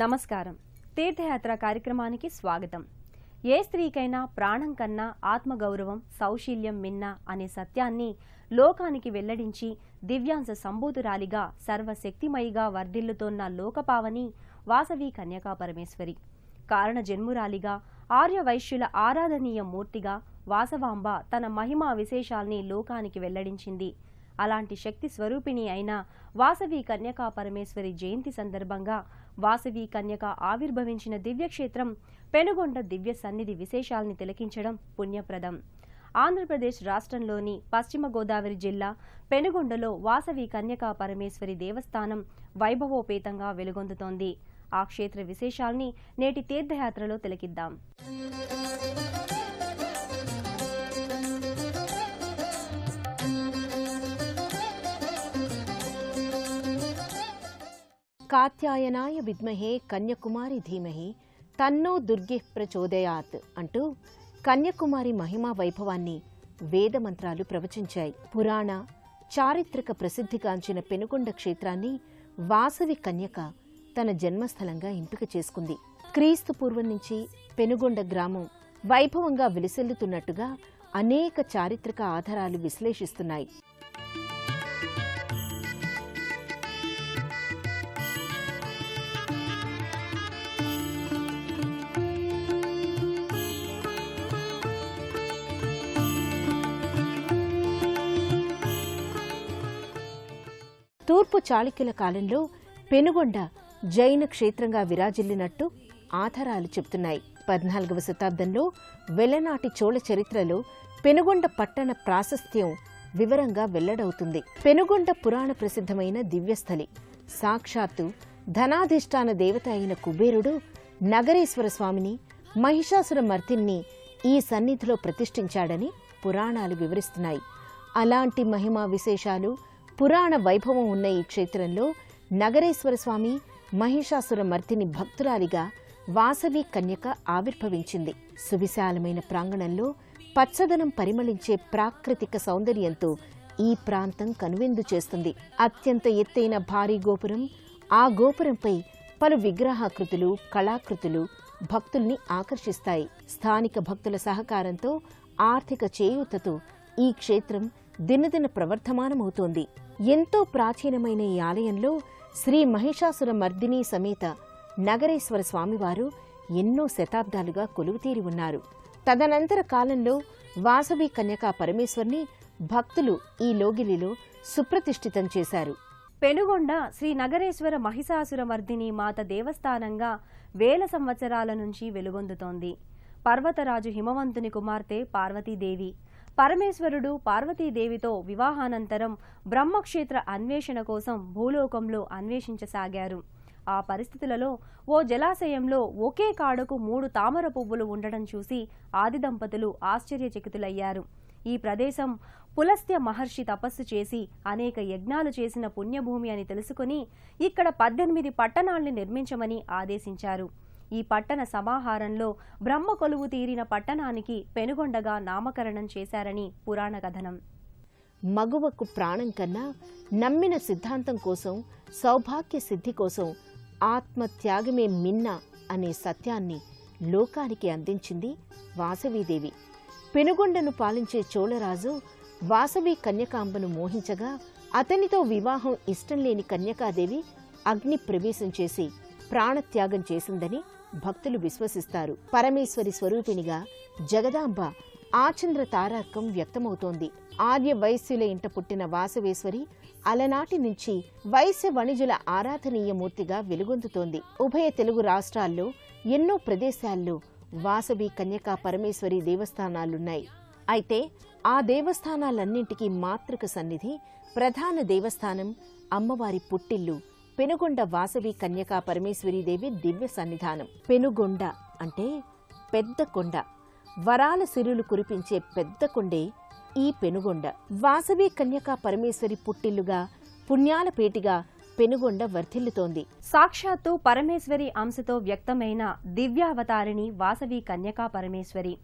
నమస్కారం. తీర్థయాత్ర కార్యక్రమానికి స్వాగతం. ఏ స్త్రీకైనా ప్రాణం కన్నా ఆత్మగౌరవం, సౌశీల్యం మిన్న అనే సత్యాన్ని లోకానికి వెల్లడించి దివ్యాంశ సంబూతురాలిగా సర్వశక్తిమయిగా వర్ధిల్లుతోన్న లోకపావని వాసవి కన్యకా పరమేశ్వరి. కారణ జన్మురాలిగా ఆర్యవైశ్యుల ఆరాధనీయ మూర్తిగా వాసవాంబ తన మహిమా విశేషాల్ని లోకానికి వెల్లడించింది. అలాంటి శక్తి స్వరూపిణి అయిన వాసవి కన్యకా పరమేశ్వరి జయంతి సందర్భంగా వాసవి కన్యక ఆవిర్భవించిన దివ్యక్షేత్రం పెనుగొండ దివ్య సన్నిధి విశేషాల్ని తిలకించడం పుణ్యప్రదం. ఆంధ్రప్రదేశ్ రాష్ట్రంలోని పశ్చిమ గోదావరి జిల్లా పెనుగొండలో వాసవి కన్యకా పరమేశ్వరి దేవస్థానం వైభవోపేతంగా వెలుగొందుతోంది. ఆ క్షేత్ర విశేషాల్ని నేటి తీర్థయాత్రలో తిలకిద్దాం. కాత్యాయనాయ విద్మహే కన్యకుమారి ధీమహి తన్నో దుర్గే ప్రచోదయాత్ అంటూ కన్యకుమారి మహిమా వైభవాన్ని వేదమంత్రాలు ప్రవచించాయి. పురాణ చారిత్రక ప్రసిద్ధిగాంచిన పెనుగొండ క్షేత్రాన్ని వాసవి కన్యక తన జన్మస్థలంగా ఎంపిక చేసుకుంది. క్రీస్తు పూర్వం నుంచి పెనుగొండ గ్రామం వైభవంగా విలసిల్లుతున్నట్టుగా అనేక చారిత్రక ఆధారాలు విశ్లేషిస్తున్నాయి. తూర్పు చాళుక్యుల కాలంలో పెనుగొండ జైన క్షేత్రంగా విరాజిల్లినట్టు ఆధారాలు చెబుతున్నాయి. 14వ శతాబ్దంలో వెలనాటి చోళ చరిత్రలో పెనుగొండ పట్టణ ప్రాశస్త్యం వివరంగా వెల్లడవుతుంది. పెనుగొండ పురాణ ప్రసిద్ధమైన దివ్యస్థలి. సాక్షాత్తు ధనాధిష్టాన దేవత అయిన కుబేరుడు నగరేశ్వర స్వామిని, మహిషాసుర మర్దిని ఈ సన్నిధిలో ప్రతిష్ఠించాడని పురాణాలు వివరిస్తున్నాయి. అలాంటి మహిమా విశేషాలు, పురాణ వైభవం ఉన్న ఈ క్షేత్రంలో నగరేశ్వర స్వామి, మహిషాసుర మర్దిని భక్తురాలిగా వాసవి కన్యక ఆవిర్భవించింది. సువిశాలమైన ప్రాంగణంలో పచ్చదనం పరిమళించే ప్రాకృతిక సౌందర్యంతో ఈ ప్రాంతం కనువిందు చేస్తుంది. అత్యంత ఎత్తైన భారీ గోపురం, ఆ గోపురంపై పలు విగ్రహాకృతులు, కళాకృతులు భక్తుల్ని ఆకర్షిస్తాయి. స్థానిక భక్తుల సహకారంతో, ఆర్థిక చేయూతతో ఈ క్షేత్రం దినదిన ప్రవర్ధమానమవుతోంది. ఎంతో ప్రాచీనమైన ఈ ఆలయంలో శ్రీ మహిషాసుర మర్దిని సమేత నగరేశ్వర స్వామివారు ఎన్నో శతాబ్దాలుగా కొలువుతీరి ఉన్నారు. తదనంతర కాలంలో వాసవి కన్యకా పరమేశ్వరిని భక్తులు ఈ లోగిలిలో సుప్రతిష్ఠితం చేశారు. పెనుగొండ శ్రీ నగరేశ్వర మహిషాసుర మర్దిని మాత దేవస్థానంగా వేల సంవత్సరాల నుంచి వెలుగొందుతోంది. పర్వతరాజు హిమవంతుని కుమార్తె పార్వతీదేవి. పరమేశ్వరుడు పార్వతీదేవితో వివాహానంతరం బ్రహ్మక్షేత్ర అన్వేషణ కోసం భూలోకంలో అన్వేషించసాగారు. ఆ పరిస్థితులలో ఓ జలాశయంలో ఒకే కాడకు 3 తామర పువ్వులు ఉండడం చూసి ఆది దంపతులు ఆశ్చర్యచకితులయ్యారు. ఈ ప్రదేశం పులస్త్య మహర్షి తపస్సు చేసి అనేక యజ్ఞాలు చేసిన పుణ్యభూమి అని తెలుసుకుని ఇక్కడ 18 పట్టణాల్ని నిర్మించమని ఆదేశించారు. ఈ పట్టణ సమాహారంలో బ్రహ్మ కొలువు తీరిన పట్టణానికి పెనుగొండగా నామకరణం చేశారని పురాణ కథనం. మగువకు ప్రాణం కన్నా నమ్మిన సిద్ధాంతం కోసం, సౌభాగ్య సిద్ధి కోసం ఆత్మత్యాగమే మిన్న అనే సత్యాన్ని లోకానికి అందించింది వాసవీదేవి. పెనుగొండను పాలించే చోళరాజు వాసవి కన్యకాంబను మోహించగా అతనితో వివాహం ఇష్టం లేని కన్యకాదేవి అగ్ని ప్రవేశం చేసి ప్రాణత్యాగం చేసిందని భక్తులు విశ్వసిస్తారు. పరమేశ్వరి స్వరూపిణిగా జగదాంబ ఆచంద్ర తారార్కం వ్యక్తమవుతోంది. ఆర్య వైశ్యుల ఇంట పుట్టిన వాసవేశ్వరి అలనాటి నుంచి వైశ్య వణిజుల ఆరాధనీయ మూర్తిగా వెలుగొందుతోంది. ఉభయ తెలుగు రాష్ట్రాల్లో ఎన్నో ప్రదేశాల్లో వాసవి కన్యకా పరమేశ్వరి దేవస్థానాలున్నాయి. అయితే ఆ దేవస్థానాలన్నింటికీ మాతృక సన్నిధి, ప్రధాన దేవస్థానం, అమ్మవారి పుట్టిల్లు పెనుగొండ వాసవి కన్యకా పరమేశ్వరీదేవి దివ్య సన్నిధానం. పెనుగొండ అంటే పెద్ద కొండ, వరాల సిరులు కురిపించే పెద్ద కొండే ఈ పెనుగొండ. వాసవి కన్యకా పరమేశ్వరి పుట్టిల్లుగా, పుణ్యాల పేటిగా పెనుగొండ వర్ధిల్లుతోంది. సాక్షాత్తు పరమేశ్వరి అంశతో వ్యక్తమైన దివ్యావతారిణి వాసవి కన్యకా పరమేశ్వరి.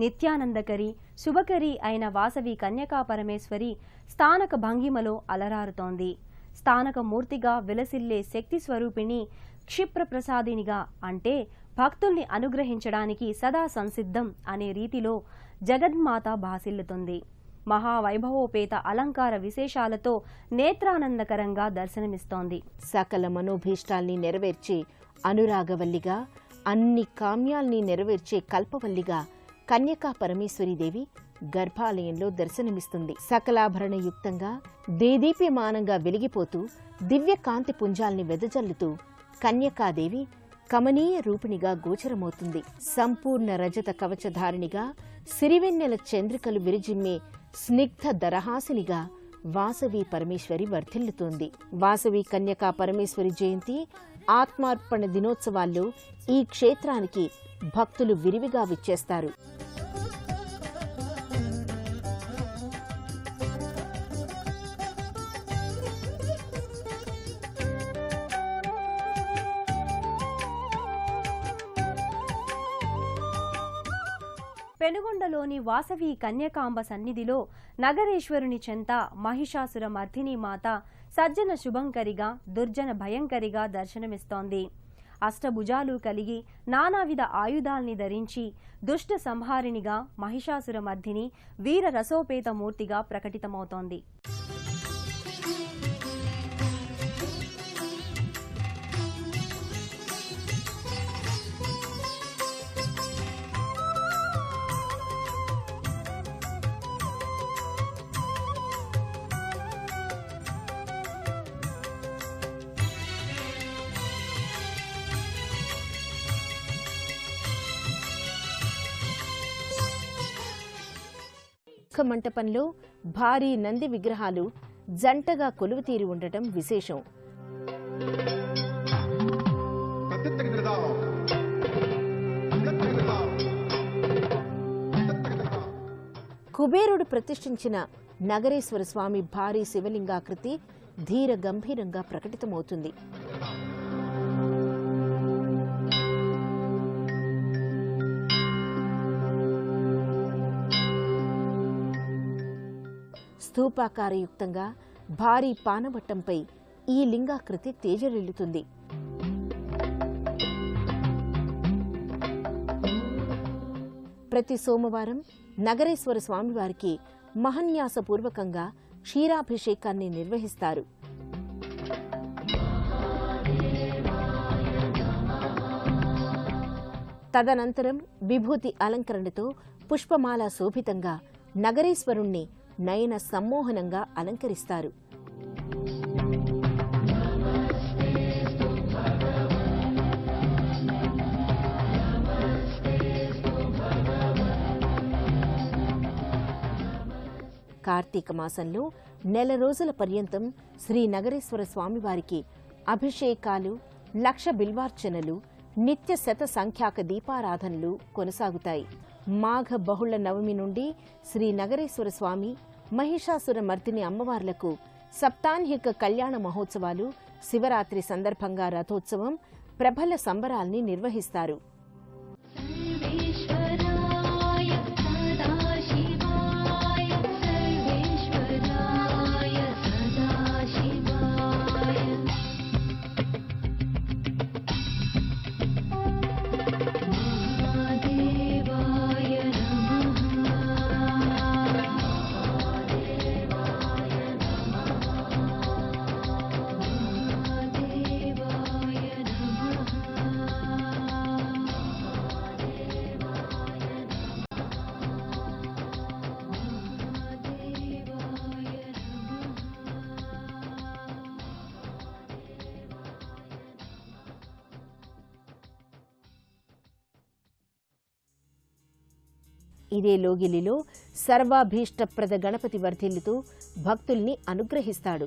నిత్యానందకరి, శుభకరి అయిన వాసవి కన్యకా పరమేశ్వరి స్థానక భంగిమలో అలరారుతోంది. స్థానక మూర్తిగా విలసిల్లే శక్తి స్వరూపిణి క్షిప్రప్రసాదినిగా అంటే భక్తుల్ని అనుగ్రహించడానికి సదా సంసిద్ధం అనే రీతిలో జగన్మాత భాసిల్లుతుంది. మహావైభవోపేత అలంకార విశేషాలతో నేత్రానందకరంగా దర్శనమిస్తోంది. సకల మనోభీష్టాల్ని నెరవేర్చే అనురాగవల్లిగా, అన్ని కామ్యాల్ని నెరవేర్చే కల్పవల్లిగా కన్యకా పరమేశ్వరీదేవి గర్భాలయంలో దర్శనమిస్తుంది. సకలాభరణయుక్తంగా దేదీప్యమానంగా వెలిగిపోతూ దివ్య కాంతి పుంజాల్ని వెదజల్లుతూ కన్యకాదేవి కమనీయ రూపిణిగా గోచరమవుతుంది. సంపూర్ణ రజత కవచధారిణిగా, సిరివెన్నెల చంద్రికలు విరిజిమ్మే స్నిగ్ధ దరహాసినిగా వాసవి పరమేశ్వరి వర్ధిల్లుతోంది. వాసవి కన్యకా పరమేశ్వరి జయంతి, ఆత్మార్పణ దినోత్సవాల్లో ఈ క్షేత్రానికి భక్తులు విరివిగా విచ్చేస్తారు. పెనుగొండలోని వాసవి కన్యకాంబ సన్నిధిలో నగరేశ్వరుని చెంత మహిషాసుర మర్దిని మాత సజ్జన శుభంకరిగా, దుర్జన భయంకరిగా దర్శనమిస్తోంది. అష్టభుజాలు కలిగి నానావిధ ఆయుధాల్ని ధరించి దుష్ట సంహారిణిగా మహిషాసుర మర్దిని వీర రసోపేత మూర్తిగా ప్రకటితమవుతోంది. మంటపంలో భారీ నంది విగ్రహాలు జంటగా కొలువుతీరి ఉండటం విశేషం. కుబేరుడు ప్రతిష్ఠించిన నగరేశ్వర స్వామి భారీ శివలింగాకృతి ధీర గంభీరంగా ప్రకటితమవుతుంది. స్థూపాకారయుక్తంగా భారీ పానవట్టంపై ఈ లింగాకృతి తేజరిల్లుతుంది. ప్రతి సోమవారం నగరేశ్వర స్వామివారికి మహన్యాసపూర్వకంగా క్షీరాభిషేకాన్ని నిర్వహిస్తారు. తదనంతరం విభూతి అలంకరణతో పుష్పమాల శోభితంగా నగరేశ్వరుణ్ణి నయన సమ్మోహనంగా అలంకరిస్తారు. కార్తీక మాసంలో నెల రోజుల పర్యంతం శ్రీ నగరేశ్వర స్వామివారికి అభిషేకాలు, లక్ష బిల్వార్చనలు, నిత్య శత సంఖ్యాక దీపారాధనలు కొనసాగుతాయి. మాఘ బహుళ నవమి నుండి శ్రీ నగరేశ్వర స్వామి, మహిషాసుర మర్దిని అమ్మవార్లకు సప్తాహ్నిక కళ్యాణ మహోత్సవాలు, శివరాత్రి సందర్భంగా రథోత్సవం, ప్రబల సంబరాల్ని నిర్వహిస్తారు. ఇదే లోగిలిలో సర్వాభీష్టప్రద గణపతి వర్ధిల్లుతూ భక్తుల్ని అనుగ్రహిస్తాడు.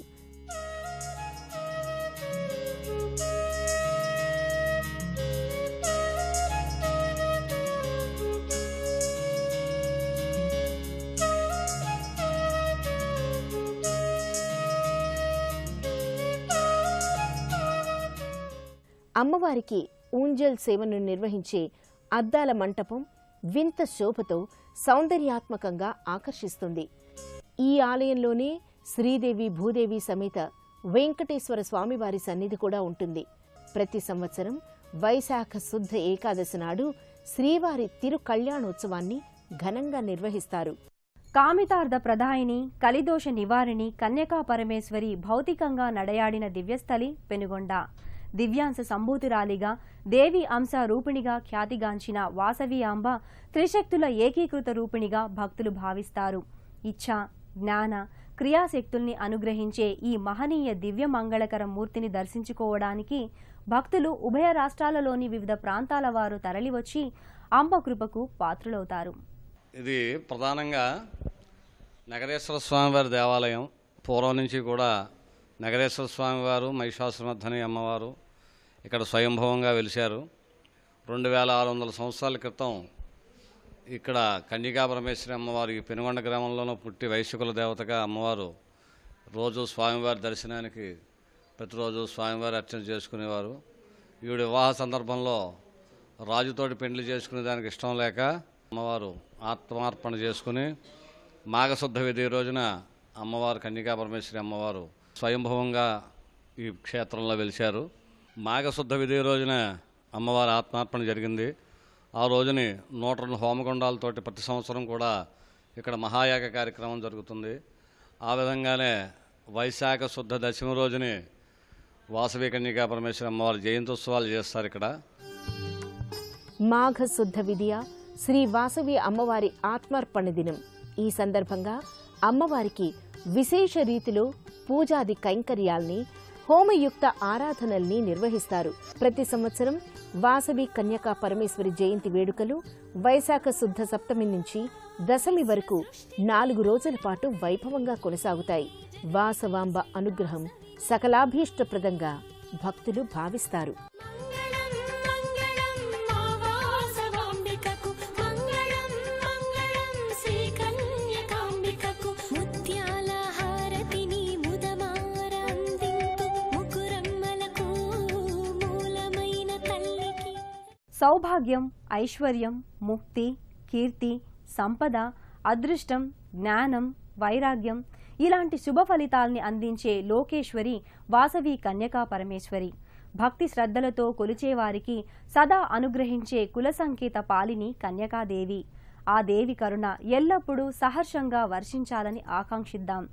అమ్మవారికి ఊంజల్ సేవను నిర్వహించే అద్దాల మంటపం వింత శోభతో సౌందర్యాత్మకంగా ఆకర్షిస్తుంది. ఈ ఆలయంలోనే శ్రీదేవి భూదేవి సమేత వెంకటేశ్వర స్వామివారి సన్నిధి కూడా ఉంటుంది. ప్రతి సంవత్సరం వైశాఖ శుద్ధ ఏకాదశి నాడు శ్రీవారి తిరు కళ్యాణోత్సవాన్ని ఘనంగా నిర్వహిస్తారు. కామితార్థ ప్రదాయిని, కలిదోష నివారిణి కన్యకా పరమేశ్వరి భౌతికంగా నడయాడిన దివ్యస్థలి పెనుగొండ. దివ్యాంశ సంభూతురాలిగా, దేవి అంశ రూపిణిగా ఖ్యాతిగాంచిన వాసవి అంబ త్రిశక్తుల ఏకీకృత రూపిణిగా భక్తులు భావిస్తారు. ఇచ్ఛ, జ్ఞాన, క్రియాశక్తుల్ని అనుగ్రహించే ఈ మహనీయ దివ్య మంగళకర మూర్తిని దర్శించుకోవడానికి భక్తులు ఉభయ రాష్ట్రాలలోని వివిధ ప్రాంతాల వారు తరలివచ్చి అంబ కృపకు పాత్రులవుతారు. ఇది ప్రధానంగా నగరేశ్వర స్వామివారి దేవాలయం. పూర్వం నుంచి కూడా నగరేశ్వర స్వామివారు, మహిషాసురమర్దిని అమ్మవారు ఇక్కడ స్వయంభవంగా వెలిశారు. 2600 సంవత్సరాల క్రితం ఇక్కడ కన్యకా పరమేశ్వరి అమ్మవారు ఈ పెనుగొండ గ్రామంలోనూ పుట్టి వైశ్యకుల దేవతగా అమ్మవారు రోజు స్వామివారి దర్శనానికి ప్రతిరోజు స్వామివారి అర్చన చేసుకునేవారు. ఈవిడ వివాహ సందర్భంలో రాజుతోటి పెండ్లి చేసుకునే దానికి ఇష్టం లేక అమ్మవారు ఆత్మార్పణ చేసుకుని మాఘశుద్ధ విధి రోజున అమ్మవారు కన్యకా పరమేశ్వరి అమ్మవారు స్వయంభవంగా ఈ క్షేత్రంలో వెలిశారు. మాఘశుద్ధ విధి రోజున అమ్మవారి ఆత్మార్పణ జరిగింది. ఆ రోజుని 102 హోమగుండాలతోటి ప్రతి సంవత్సరం కూడా ఇక్కడ మహాయాగ కార్యక్రమం జరుగుతుంది. ఆ విధంగానే వైశాఖ శుద్ధ దశమి రోజుని వాసవి కన్యకా పరమేశ్వరి అమ్మవారి జయంత్యుత్సవాలు చేస్తారు. ఇక్కడ మాఘ శుద్ధ విధియ శ్రీ వాసవి అమ్మవారి ఆత్మార్పణ దినం. ఈ సందర్భంగా అమ్మవారికి విశేష రీతిలో పూజాది కైంకర్యాల్ని, హోమయుక్త ఆరాధనల్ని నిర్వహిస్తారు. ప్రతి సంవత్సరం వాసవి కన్యకా పరమేశ్వరి జయంతి వేడుకలు వైశాఖ శుద్ధ సప్తమి నుంచి దశమి వరకు 4 రోజుల పాటు వైభవంగా కొనసాగుతాయి. వాసవాంబ అనుగ్రహం సకలాభీష్టప్రదంగా భక్తులు భావిస్తారు. సౌభాగ్యం, ఐశ్వర్యం, ముక్తి, కీర్తి, సంపద, అదృష్టం, జ్ఞానం, వైరాగ్యం ఇలాంటి శుభ ఫలితాల్ని అందించే లోకేశ్వరి వాసవి కన్యకా పరమేశ్వరి. భక్తి శ్రద్ధలతో కొలిచేవారికి సదా అనుగ్రహించే కుల సంకేత పాలిని కన్యకాదేవి. ఆ దేవి కరుణ ఎల్లప్పుడూ సహర్షంగా వర్షించాలని ఆకాంక్షిద్దాం.